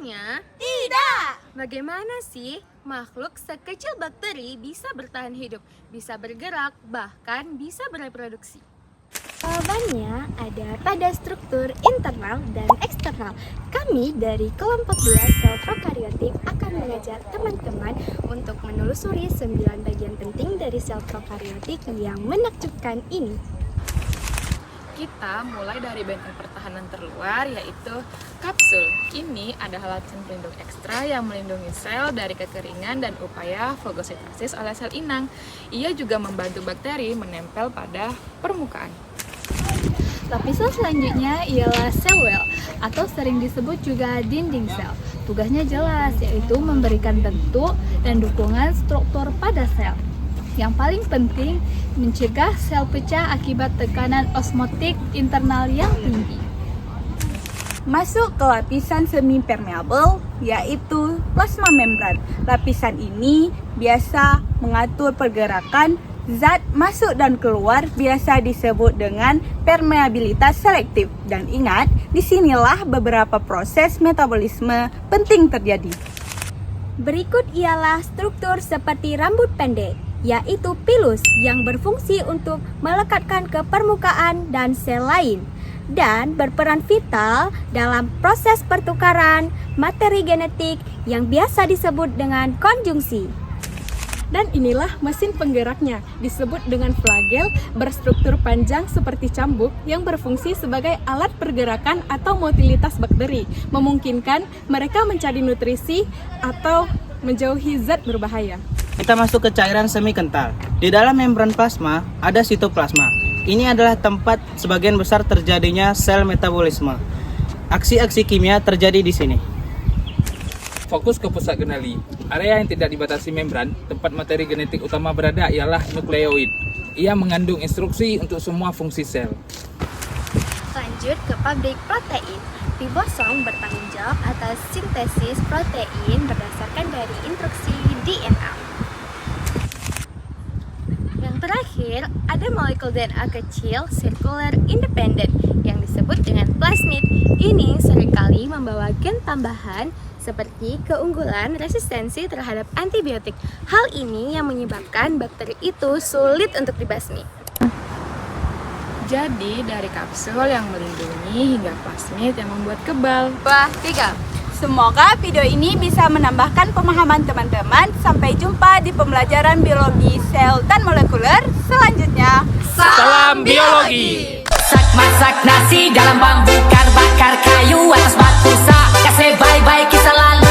Jawabannya, Tidak. bagaimana sih makhluk sekecil bakteri bisa bertahan hidup, bisa bergerak, bahkan bisa bereproduksi? Jawabannya ada pada struktur internal dan eksternal. Kami dari kelompok 2 sel prokaryotik akan mengajar teman-teman untuk menelusuri 9 bagian penting dari sel prokaryotik yang menakjubkan ini. Kita mulai dari benteng pertahanan terluar, yaitu kapsul. Ini adalah lapisan pelindung ekstra yang melindungi sel dari kekeringan dan upaya fagositosis oleh sel inang. Ia juga membantu bakteri menempel pada permukaan. Lapisan selanjutnya ialah sel wall atau sering disebut juga dinding sel. Tugasnya jelas, yaitu memberikan bentuk dan dukungan struktur pada sel. Yang paling penting, mencegah sel pecah akibat tekanan osmotik internal yang tinggi. Masuk ke lapisan semi-permeable, yaitu plasma membran. Lapisan ini biasa mengatur pergerakan zat masuk dan keluar, biasa disebut dengan permeabilitas selektif. Dan ingat, disinilah beberapa proses metabolisme penting terjadi. Berikut ialah struktur seperti rambut pendek, yaitu pilus yang berfungsi untuk melekatkan ke permukaan dan sel lain dan berperan vital dalam proses pertukaran materi genetik yang biasa disebut dengan konjungsi. Dan inilah mesin penggeraknya, disebut dengan flagel, berstruktur panjang seperti cambuk yang berfungsi sebagai alat pergerakan atau motilitas bakteri, memungkinkan mereka mencari nutrisi atau menjauhi zat berbahaya. Kita masuk ke cairan semi kental. Di dalam membran plasma ada sitoplasma. Ini adalah tempat sebagian besar terjadinya sel metabolisme. Aksi-aksi kimia terjadi di sini. Fokus ke pusat kendali. Area yang tidak dibatasi membran, tempat materi genetik utama berada ialah nukleoid. Ia mengandung instruksi untuk semua fungsi sel. Lanjut ke pabrik protein. Ribosom bertanggung jawab atas sintesis protein berdasarkan dari instruksi DNA. Yang terakhir, ada molekul DNA kecil circular independent yang disebut dengan plasmid. Ini seringkali membawa gen tambahan seperti keunggulan resistensi terhadap antibiotik. Hal ini yang menyebabkan bakteri itu sulit untuk dibasmi. Jadi, dari kapsul yang melindungi hingga plasmid yang membuat kebal. Wah, 3. Semoga video ini bisa menambahkan pemahaman teman-teman. Sampai jumpa di pembelajaran biologi sel dan molekuler selanjutnya. Salam biologi! Masak nasi dalam bambu bakar kayu atas batu sak. Kasih bye-bye kisah lalu.